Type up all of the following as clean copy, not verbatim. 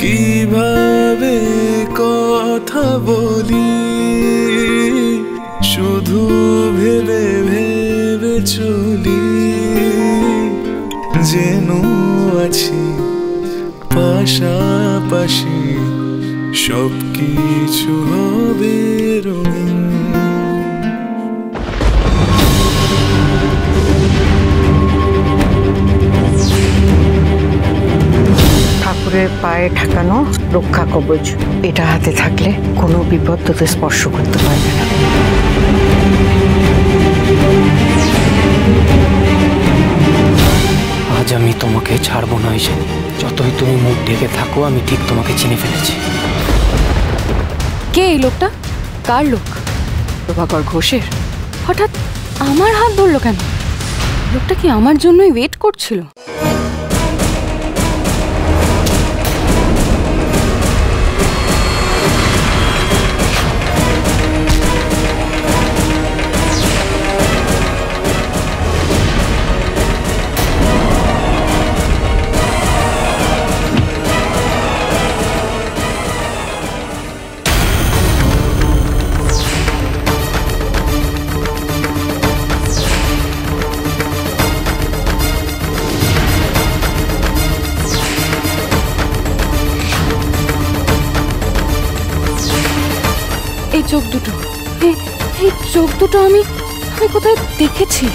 কিভাবে কথা বলি শুধু ভেবে ভেবে চলি, যেন আছি পাশাপাশি, সবকিছু হবে রঙিন। ঠাকুরের পায়ে ঠেকানো রক্ষা কবচ, এটা হাতে থাকলে কোনো বিপদ তোদের স্পর্শ করতে পারবে না। আজ আমি তোমাকে ছাড়বো না ঈশানী, যতই তুমি মুখ ঢেকে থাকো আমি ঠিক তোমাকে চিনে ফেলেছি। কে এই লোকটা? কার লোক? প্রভাকর ঘোষের? হঠাৎ আমার হাত ধরলো কেন? লোকটা কি আমার জন্যই ওয়েট করছিল? এই চোখ দুটো, এই চোখ দুটো আমি কোথায় দেখেছি?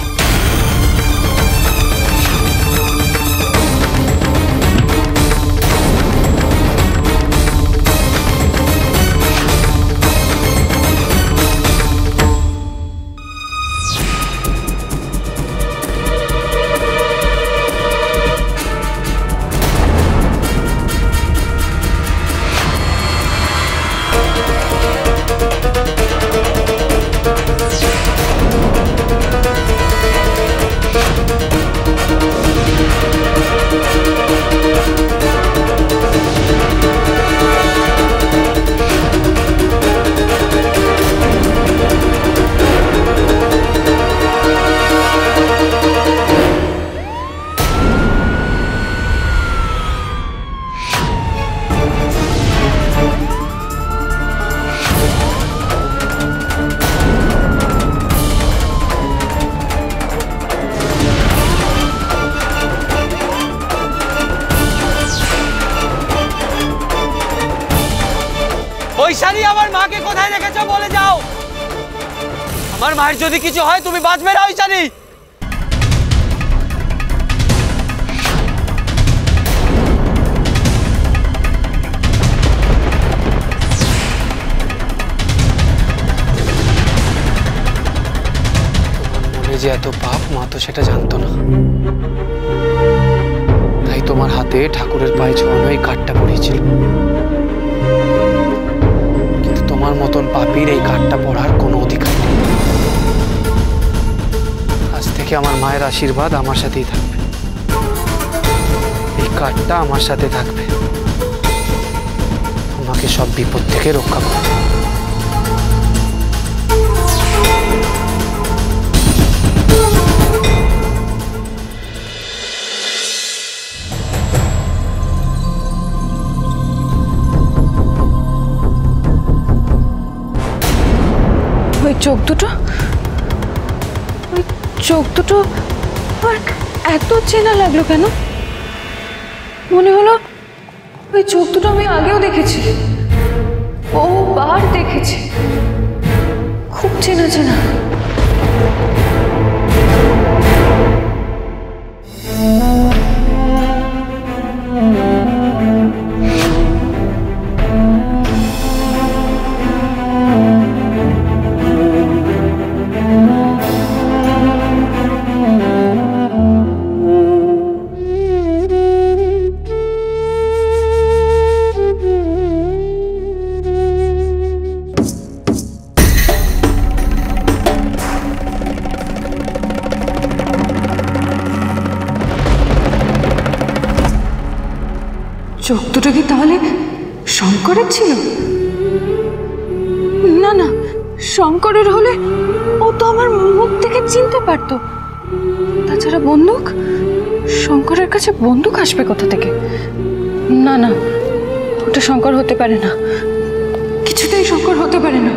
ঈশানী, আমার মাকে কোথায় রেখেছো বলে যাও। আমার মায়ের যদি কিছু হয় তুমি বাঁচবে না ঈশানী। মনে যে এত পাপ, মা তো সেটা জানতো না। তাই তোমার হাতে ঠাকুরের পায়ে ছোঁয়ানো এই কার্ডটা পড়েছিল। তোমার মতন পাপীর এই কার্ডটা পড়ার কোনো অধিকার নেই। আজ থেকে আমার মায়ের আশীর্বাদ আমার সাথেই থাকবে। এই কার্ডটা আমার সাথে থাকবে, আমাকে সব বিপদ থেকে রক্ষা করবে। ওই চোখ দুটো, আর এত চেনা লাগলো কেন? মনে হলো ওই চোখ দুটো আমি আগেও দেখেছি, বহুবার দেখেছি। খুব চেনা চেনা। চোখ দুটো কি তাহলে শঙ্করের ছিল? না না, শঙ্করের হলে ও তো আমার মুখ থেকে চিনতে পারতো। তাছাড়া বন্দুক, শঙ্করের কাছে বন্দুক আসবে কোথা থেকে? না না, ওটা শঙ্কর হতে পারে না, কিছুতেই শঙ্কর হতে পারে না।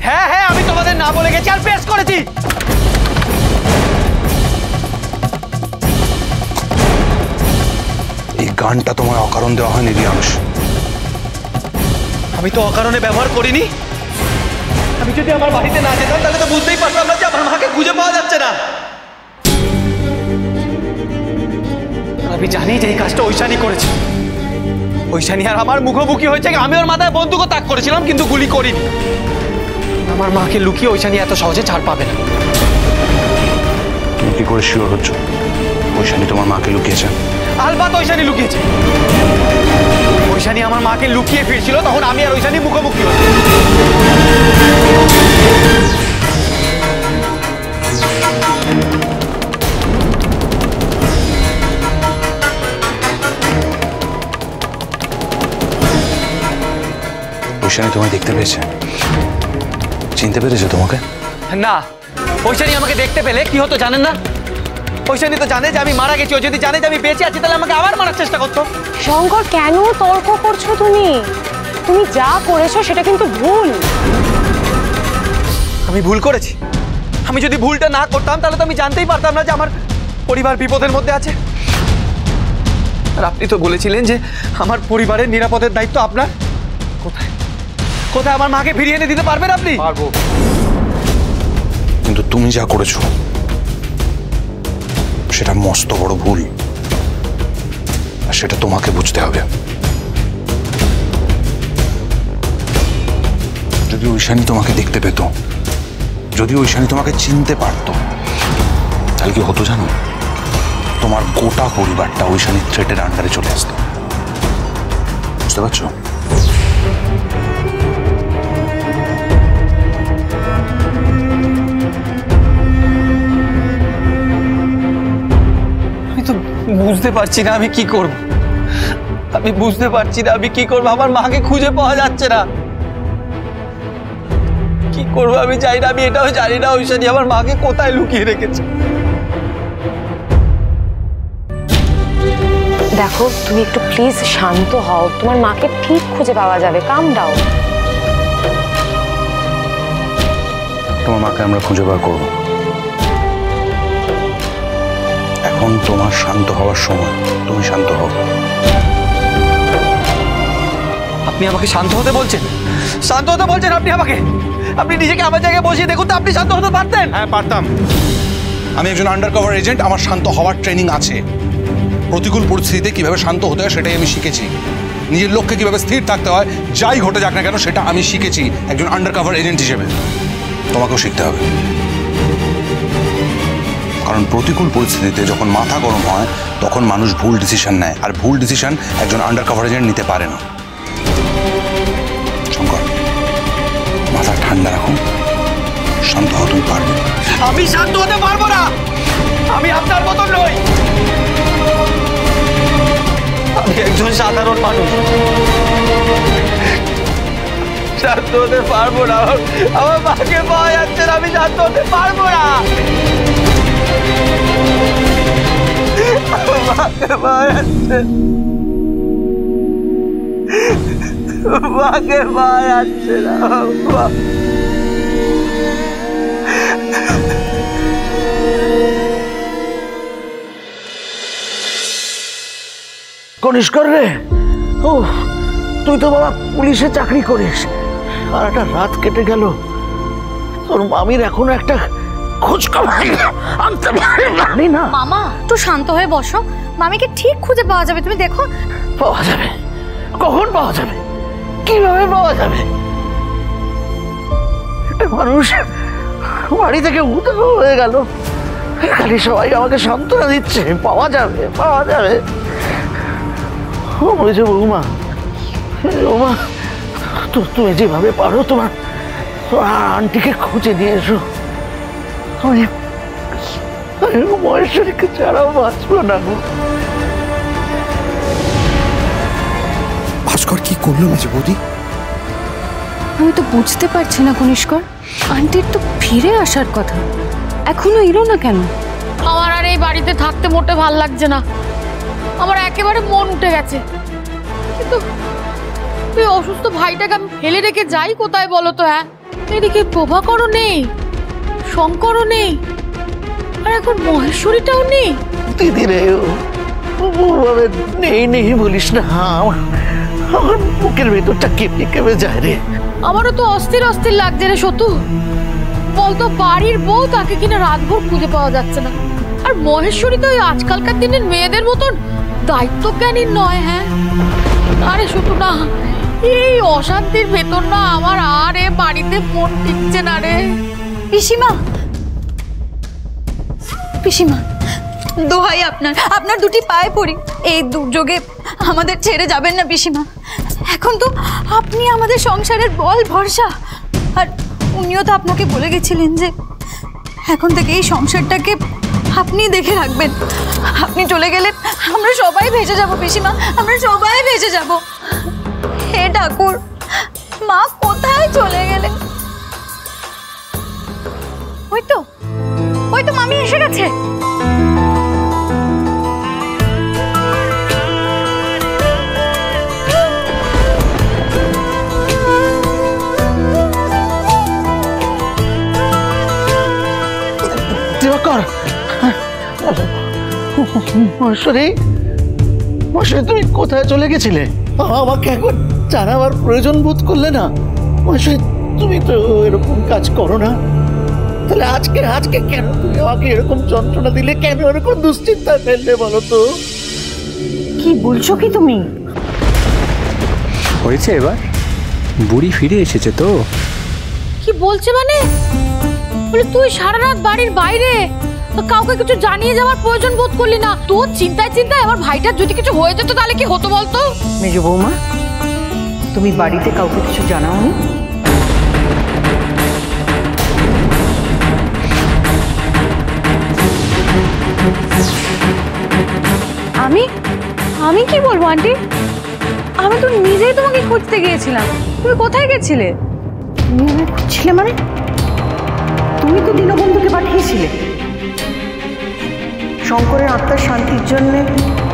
হ্যাঁ হ্যাঁ, আমি তোমাদের না বলে গেছি আর পেশ করেছি। এই গানটা তোমায় অকারণ দেওয়া হয়নি রিয়াংশ। আমি তো অকারণে ব্যবহার করিনি। আমি যদি আমার বাড়িতে না যেতাম তাহলে তো বুঝতেই পারতাম না যে আমার মাকে খুঁজে পাওয়া যাচ্ছে না। আমি জানি যে এই কাজটা ঐশানী করেছে। ঐশানী আর আমার মুখোমুখি হয়েছে, আমি ওর মাথায় বন্দুকও তাক করেছিলাম কিন্তু গুলি করিনি। আমার মাকে লুকিয়ে ঐশানী এত সহজে ছাড় পাবে না। তুমি কি করে শিওর হচ্ছ ঐশানী তোমার মাকে লুকিয়েছে? আলবাত ঐশানী লুকিয়েছে। ঐশানী আমার মাকে লুকিয়ে ফিরছিল, তখন আমি আর ঐশানী মুখোমুখি হই। ঐশানী তোমায় দেখতে পেয়েছে, চিনতে পেরেছে তোমাকে? না, ঐশানী আমাকে দেখতে পেলে কি হতো জানেন না? ঐশানী তো জানে যে আমি মারা গেছি। ও যদি জানে যে আমি বেঁচে আছি তাহলে আমাকে আবার মারার চেষ্টা করতো। শঙ্কর, কেন তর্ক করছো তুমি? তুমি যা করেছো সেটা কিন্তু ভুল। আমি ভুল করেছি। আমি যদি ভুলটা না করতাম তাহলে তো আমি জানতেই পারতাম না যে আমার পরিবার বিপদের মধ্যে আছে। আর আপনি তো বলেছিলেন যে আমার পরিবারের নিরাপদের দায়িত্ব আপনার। কোথায় কোথায় আমার মাকে ফিরিয়ে এনে দিতে পারবেন আপনি? পারবো, কিন্তু তুমি যা করেছো সেটা মস্ত বড় ভুল, আর সেটা তোমাকে বুঝতে হবে। যদি ঐশানী তোমাকে দেখতে পেত, যদি ঐশানী তোমাকে চিনতে পারতো, তাহলে কি হতো জানো? তোমার গোটা পরিবারটা ঐশানীর থ্রেটের আন্ডারে চলে আসতো। বুঝতে পারছো? আমি তো বুঝতে পারছি না আমি কি করব। আমি বুঝতে পারছি না আমি কি করব। আমার মাকে খুঁজে পাওয়া যাচ্ছে না। কি করব আমি জানি না। আমি এটাও জানি না ঐশানী আমার মাকে কোথায় লুকিয়ে রেখেছে। দেখো, তুমি একটু প্লিজ শান্ত হও। তোমার মাকে ঠিক খুঁজে পাওয়া যাবে। কাম ডাউন। তোমার মাকে আমরা খুঁজে বার করব। এখন তোমার শান্ত হওয়ার সময়, তুমি শান্ত হও। আপনি আমাকে শান্ত হতে বলছেন? শান্ত হতে বলছেন আপনি আমাকে? আপনি নিজেকে আমার জায়গায় বসিয়ে দেখুন তো, আপনি শান্ত হতে পারতেন? হ্যাঁ, পারতাম। আমি একজন আন্ডারকভার এজেন্ট, আমার শান্ত হওয়ার ট্রেনিং আছে। প্রতিকূল পরিস্থিতিতে কিভাবে শান্ত হতে হয় সেটাই আমি শিখেছি। নিজের লক্ষ্যে কিভাবে স্থির থাকতে হয়, যাই ঘটে যাক না কেন, সেটা আমি শিখেছি একজন আন্ডারকভার এজেন্ট হিসেবে। তোমাকেও শিখতে হবে, কারণ প্রতিকূল পরিস্থিতিতে যখন মাথা গরম হয় তখন মানুষ ভুল ডিসিশন নেয়, আর ভুল ডিসিশন একজন আন্ডারকভার এজেন্ট নিতে পারে না। শঙ্কর, মাথা ঠান্ডা রাখুন, শান্ত হও, তুমি পারবে। আমি শান্ত হতে পারবো না। আমি আপনার মতন নই। আমি একজন সাধারণ মানুষ। শান্ত হতে পারবো না। আমার মাকে পাওয়া যাচ্ছে না। আমি শান্ত হতে পারবো না। আমার মাকে পাওয়া যাচ্ছে, মাকে পাওয়া যাচ্ছে না। কনিষ্কর রে, ও তুই তো বাবা পুলিশে চাকরি করিস, আর একটা রাত কেটে গেল, তোর মামির এখনো একটা খোঁজ খবর আনতে পারি না। মামা, একটু শান্ত হয়ে বসো। মামিকে ঠিক খুঁজে পাওয়া যাবে, তুমি দেখো। পাওয়া যাবে? কখন পাওয়া যাবে? কিভাবে পাওয়া যাবে? একটা মানুষ বাড়ি থেকে উধাও হয়ে গেল, খালি সবাই আমাকে সান্ত্বনা দিচ্ছে পাওয়া যাবে পাওয়া যাবে। ও বলছে বৌমা, বৌমা তুমি যেভাবে পারো তোমার আন্টিকে খুঁজে দিয়ে এসো। মহেশ্বরীকে ছাড়াও বাঁচবো না গো। ভাস্কর কি করলো মেজে বৌদি? আমি তো বুঝতে পারছি না কনিষ্কর, আন্টির তো ফিরে আসার কথা, এখনো এলো না কেন? আমার আর এই বাড়িতে থাকতে মোটে ভাল লাগছে না, আমার একেবারে মন উঠে গেছে। কিন্তু তুই অসুস্থ ভাইটাকে আমি ফেলে রেখে যাই কোথায় বলো তো? হ্যাঁ, এদিকে প্রভাকরও নেই, শঙ্করও নেই, আর এখন মহেশ্বরীটাও নেই। দিদি রে, ওভাবে নেই নেই বলিস না, আমার বুকের ভেতরটা কেঁপে কেঁপে যায় রে। আমারও তো অস্থির অস্থির লাগছে রে সতু। বলতো বাড়ির বউ, তাকে কিনা রাতভর খুঁজে পাওয়া যাচ্ছে না। আর মহেশ্বরী তো আজকালকার দিনের মেয়েদের মতন দায়িত্বজ্ঞানী নয়। হ্যাঁ, আরে সতু না, এই অশান্তির ভেতর না আমার আর এ বাড়িতে মন টিকছে না রে। পিসিমা, পিসিমা, দোহাই আপনার দুটি পায়ে পড়ি, এই দুর্যোগে আমাদের ছেড়ে যাবেন না পিসিমা। এখন তো আপনি আমাদের সংসারের বল ভরসা, আর উনিও তো আপনাকে বলে গেছিলেন যে এখন থেকে এই সংসারটাকে আপনি দেখে রাখবেন। আপনি চলে গেলে আমরা সবাই ভেসে যাব পিসিমা, আমরা সবাই ভেসে যাব। হে ঠাকুর, মা কোথায় চলে গেলে? ওই তো মামি এসে গেছে। দিবাকর, মহেশ্বরী, মহেশ্বরী তুমি কোথায় চলে গেছিলে? আমাকে এখন জানাবার প্রয়োজন বোধ করলে না? মহেশ্বরী, তুমি তো এরকম কাজ করো না। তাহলে আজকে কেন তুমি আমাকে এরকম যন্ত্রণা দিলে? কেন এরকম দুশ্চিন্তায় ফেললে বলো তো? কি বলছো কি তুমি? হয়েছে, এবার বুড়ি ফিরে এসেছে তো। কি বলছে মানে? বলে তুই সারা রাত বাড়ির বাইরে, কাউকে কিছু জানিয়ে যাওয়ার প্রয়োজন বোধ করলি না? তোর চিন্তায় চিন্তায় আমার ভাইটার যদি কিছু হয়ে যেত তাহলে কি হতো বলতো? মেজো বৌমা, তুমি বাড়িতে কাউকে কিছু জানাওনি? আমি কি বলবো আন্টি? আমি তো নিজেই তোমাকে খুঁজতে গিয়েছিলাম। তুমি কোথায় গেছিলে? তুমি আমায় খুঁজছিলে মানে? তুমি তো দীনবন্ধুকে পাঠিয়েছিলে শঙ্করের আত্মার শান্তির জন্য,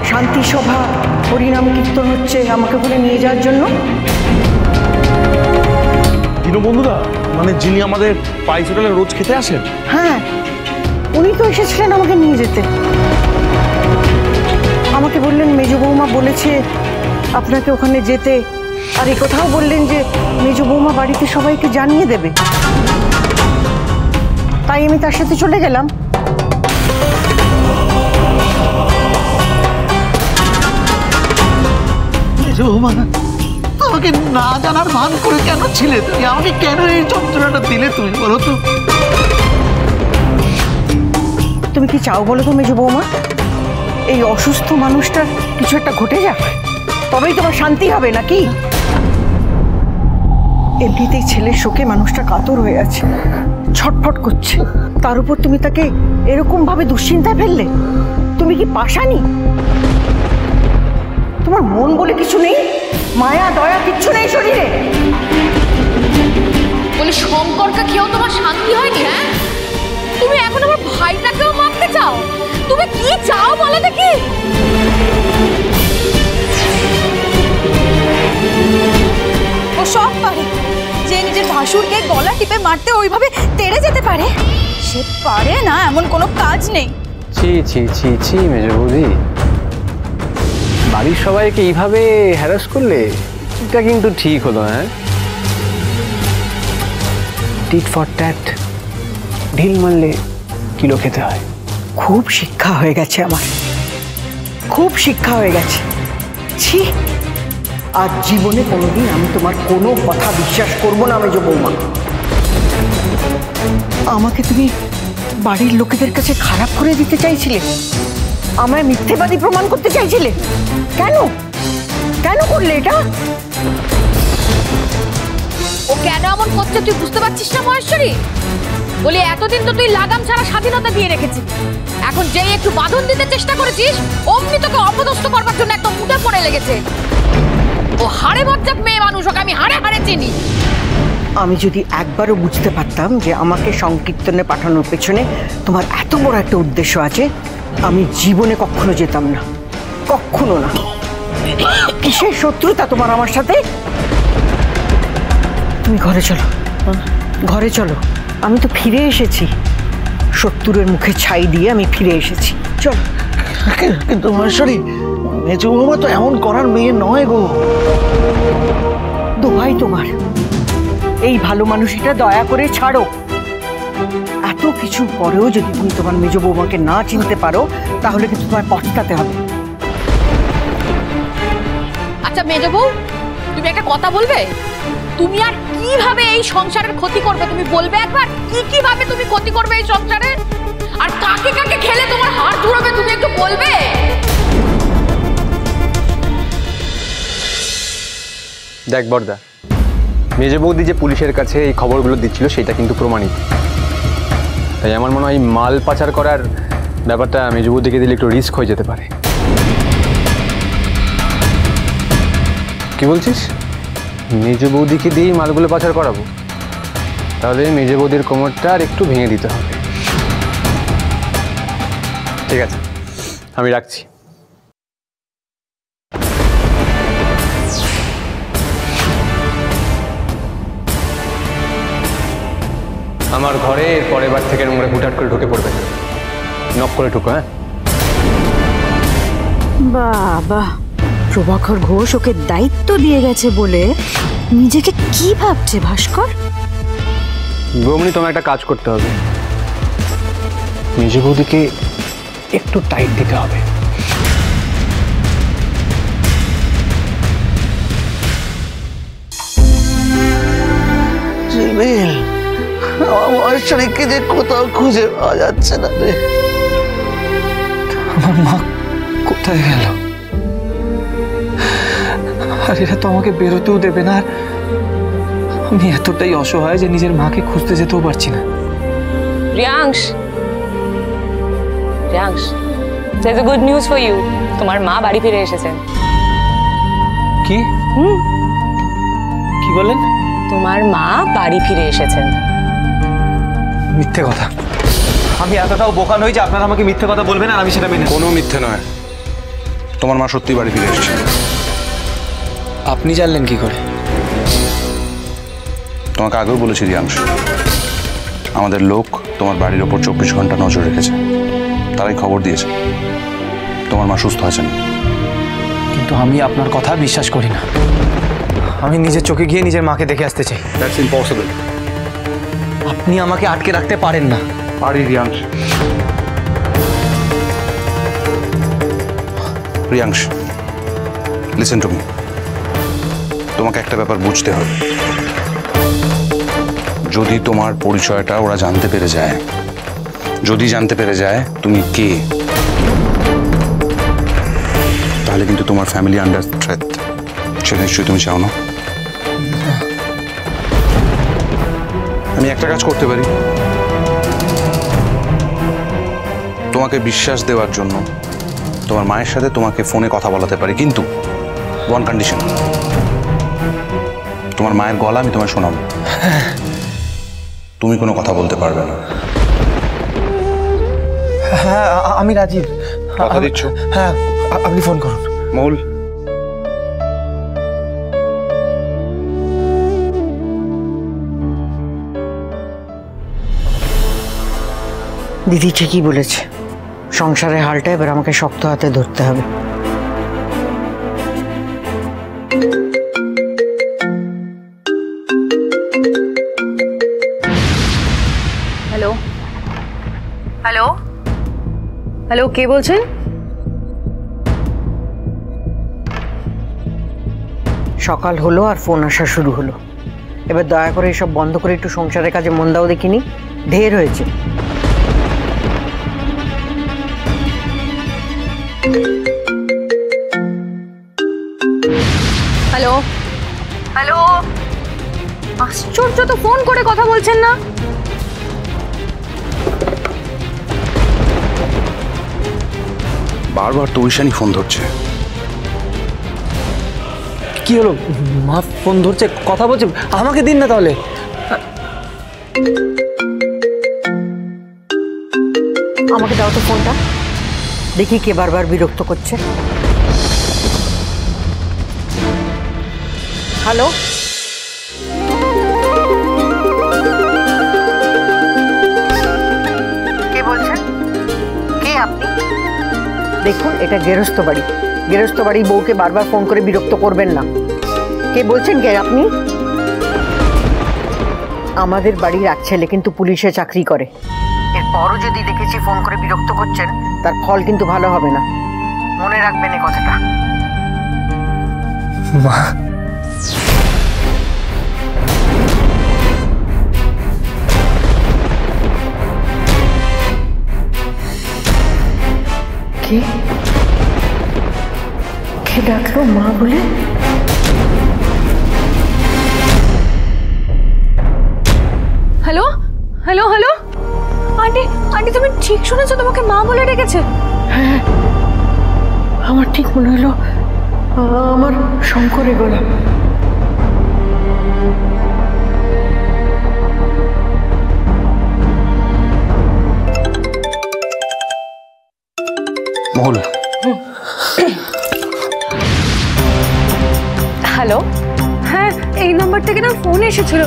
শান্তি সভা, হরিনাম কীর্তন হচ্ছে, আমাকে বলে নিয়ে যাওয়ার জন্য। দীনবন্ধুদা, মানে যিনি আমাদের পাইস হোটেলে রোজ খেতে আসেন? হ্যাঁ, উনি তো এসেছিলেন আমাকে নিয়ে যেতে। আমাকে বললেন মেজো বৌমা বলেছে আপনাকে ওখানে যেতে, আর এই কথাও বললেন যে মেজো বৌমা বাড়িতে সবাইকে জানিয়ে দেবে। তাই আমি তার সাথে চলে গেলাম। মেজো বৌমা, আমাকে না জানার ভান করে কেন ছিলে তুমি? আমাকে কেন এই যন্ত্রণাটা দিলে তুমি বলো তো? তুমি কি চাও বলো তো মেজো বৌমা? এই অসুস্থ মানুষটার কিছু একটা ঘটে যাক, তবেই তোমার শান্তি হবে নাকি? এমনিতেই ছেলের শোকে মানুষটা কাতর হয়ে আছে, ছটফট করছে, তার উপর তুমি তাকে এরকম ভাবে দুশ্চিন্তায় ফেললে। তুমি কি পাশানি? তোমার মন বলে কিছু নেই? মায়া দয়া কিচ্ছু নেই শরীরে? বলে শঙ্করকে খেয়েও তোমার শান্তি হয়নি? হ্যাঁ, তুমি এখন আমার ভাইটাকেও মারতে চাও? তুমি কি চাও বলো দেখি? ও সব পারে, যে নিজের ভাসুরকে গলা টিপে মারতে ওইভাবে তেড়ে যেতে পারে, সে পারে না এমন কোনো কাজ নেই। ছি ছি ছি ছি মেজো বৌদি, বাড়ির সবাইকে এইভাবে হ্যারাস করলে এটা কিন্তু ঠিক হলো। হ্যাঁ, টিট ফর ট্যাট, ঢিল মারলে কিলো খেতে হয়। খুব শিক্ষা হয়ে গেছে আমার, খুব শিক্ষা হয়ে গেছে। ছি, আজ জীবনে কোনোদিন আমি তোমার কোনো কথা বিশ্বাস করবো না মেজো বৌমা। আমাকে তুমি বাড়ির লোকেদের কাছে খারাপ করে দিতে চাইছিলে, আমায় মিথ্যেবাদী প্রমাণ করতে চাইছিলে। কেন কেন করলে এটা? ও কেন এমন করছে তুই বুঝতে পারছিস না মহেশ্বরী? বলি এতদিন তো তুই লাগাম ছাড়া স্বাধীনতা দিয়ে রেখেছিস, এখন যেই একটু বাঁধন দিতে চেষ্টা করেছিস অমনি তোকে অপদস্থ করবার জন্য একদম উঠে পড়ে লেগেছে। ও হাড়ে বজ্জাত মেয়ে মানুষ, ওকে আমি হাড়ে হাড়ে চিনি। আমি যদি একবারও বুঝতে পারতাম যে আমাকে সংকীর্তনে পাঠানোর পেছনে তোমার এত বড় একটা উদ্দেশ্য আছে, আমি জীবনে কখনো যেতাম না, কখনো না। কিসের শত্রুতা তোমার আমার সাথে? তুমি ঘরে চলো, ঘরে চলো। আমি তো ফিরে এসেছি, শত্রুরের মুখে ছাই দিয়ে আমি ফিরে এসেছি। চলো। কিন্তু মহেশ্বরী, মেজো বৌমা তো এমন করার মেয়ে নয় গো। দোহাই তোমার, এই ভালো মানুষটা দয়া করে ছাড়ো। এত কিছু পরেও যদি তুমি তোমার মেজ বৌমাকে না চিনতে পারো তাহলে কিন্তু তোমায় পস্তাতে হবে। আচ্ছা মেজ বউ, তুমি একটা কথা বলবে? তুমি আর কিভাবে এই সংসারের ক্ষতি করবে তুমি বলবে একবার? কিভাবে তুমি ক্ষতি করবে এই সংসারে, আর কাকে কাকে খেলে তোমার হাড় ধরবে তুমি একটু বলবে? দেখ বর্দা, মেজ বৌদি যে পুলিশের কাছে এই খবরগুলো দিচ্ছিল সেটা কিন্তু প্রমাণিত। তাই আমার মনে হয় মাল পাচার করার ব্যাপারটা মেজ বৌদিকে দিলে একটু রিস্ক হয়ে যেতে পারে। কি বলছিস? মেজ বৌদিকে দিয়েই মালগুলো পাচার করাবো? তাহলে মেজ বৌদির কোমরটা আর একটু ভেঙে দিতে হবে। ঠিক আছে, আমি রাখছি। আমার ঘরে এর পরের বার থেকে নোংরা হুটহাট করে ঢুকে পড়বে, নক করে ঢুকো। হ্যাঁ বাবা, প্রভাকর ঘোষ ওকে দায়িত্ব দিয়ে গেছে বলে নিজেকে কি ভাবছে ভাস্কর? বৌমনি, তোমার একটা কাজ করতে হবে, মেজ বৌদিকে একটু টাইট দিতে হবে। আমার মহেশ্বরীকে যে কোথাও খুঁজে পাওয়া যাচ্ছে না রে। আমার মা কোথায় গেল? আর এরা তো আমাকে বেরোতেও দেবে না। আমি এতটাই অসহায় যে নিজের মাকে খুঁজতে যেতেও পারছি না। রিয়াংশ, রিয়াংশ, there's a good news for you. তোমার মা বাড়ি ফিরে এসেছেন। কি? কি বলেন? তোমার মা বাড়ি ফিরে এসেছেন। মিথ্যে কথা। আমি এতটাও বোকা নই যে আপনারা আমাকে মিথ্যে কথা বলবেন আর আমি সেটা মেনে। কোনো মিথ্যে নয়, তোমার মা সত্যি বাড়ি ফিরে এসেছে। আপনি জানলেন কি করে? তোমাকে আগেও বলেছি রিয়াংশ, আমাদের লোক তোমার বাড়ির ওপর 24 ঘন্টা নজর রেখেছে, তারাই খবর দিয়েছে তোমার মা সুস্থ আছেন। কিন্তু আমি আপনার কথা বিশ্বাস করি না। আমি নিজের চোখে গিয়ে নিজের মাকে দেখে আসতে চাই। That's impossible. আপনি আমাকে আটকে রাখতে পারেন না। পারি রিয়াংশ। রিয়াংশ, লিসেন টু মি। তোমাকে একটা ব্যাপার বুঝতে হবে, যদি তোমার পরিচয়টা ওরা জানতে পেরে যায়, যদি জানতে পেরে যায় তুমি কে, তাহলে কিন্তু তোমার ফ্যামিলি আন্ডার থ্রেট। সেটা নিশ্চয়ই তুমি চাও না। আমি একটা কাজ করতে পারি, তোমাকে বিশ্বাস দেওয়ার জন্য তোমার মায়ের সাথে তোমাকে ফোনে কথা বলাতে পারি, কিন্তু ওয়ান কন্ডিশন, তোমার মায়ের গলা আমি তোমায় শোনাবো, তুমি কোনো কথা বলতে পারবে না। হ্যাঁ আমি রাজীব। কথা দিচ্ছ? হ্যাঁ আপনি ফোন করুন। মৌল, দিদি ঠিকই বলেছে, সংসারের হালটা এবার আমাকে শক্ত হাতে ধরতে হবে। হ্যালো হ্যালো হ্যালো, কে বলছেন? সকাল হলো আর ফোন আসা শুরু হলো। এবার দয়া করে এসব বন্ধ করে একটু সংসারের কাজে মন দাও দেখিনি, ঢের হয়েছে। হ্যালো হ্যালো, আশ্চর্য তো, ফোন করে কথা বলছেন না। বারবার তো ঈশানি ফোন ধরছে। কি হলো? মা ফোন ধরছে, কথা বলছে, আমাকে দিন না তাহলে। আমাকে দাও তো ফোনটা, দেখি কে বারবার বিরক্ত করছে। হ্যালো, কে বলছেন? কে আপনি? দেখুন, এটা গেরস্ত বাড়ি। গেরস্ত বাড়ির বউকে বারবার ফোন করে বিরক্ত করবেন না। কে বলছেন কে আপনি? আমাদের বাড়ির এক ছেলে কিন্তু পুলিশে চাকরি করে। এরপরও যদি দেখেছি ফোন করে বিরক্ত করছেন, তার ফল কিন্তু ভালো হবে না। মনে রাখবেন এই কথাটা। মা, কে কে ডাকলো মা বলে? Hello hello hello, aunty aunty তুমি ঠিক শুনেছো, তোমাকে মা বলে ডেকেছে। হ্যাঁ, আমার ঠিক মনে হলো আমার শঙ্করের গলা। মহুল, হ্যালো, হ্যাঁ এই নাম্বার থেকে না ফোন এসেছিল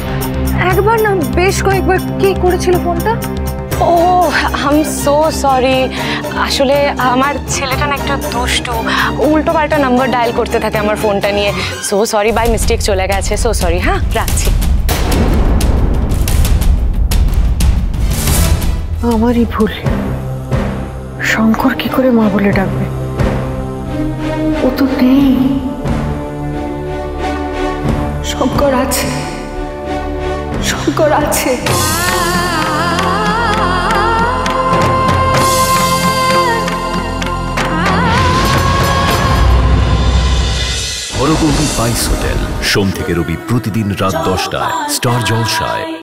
একবার না, বেশ কয়েকবার। কে করেছিল ফোনটা? ও আই এম সো সরি, আসলে আমার ছেলেটা না একটু দুষ্টু, উল্টো পাল্টা নাম্বার ডায়াল করতে থাকে আমার ফোনটা নিয়ে। সো সরি, বাই মিস্টেক চলে গেছে, সো সরি। হ্যাঁ রাখছি। আমারই ভুল। শঙ্কর কি করে মা বলে ডাকবে? ও তো নেই। শঙ্কর আছে, শঙ্কর আছে। হরগৌরী স্পাইস হোটেল, সোম থেকে রবি প্রতিদিন রাত 10টায় স্টার জলসায়।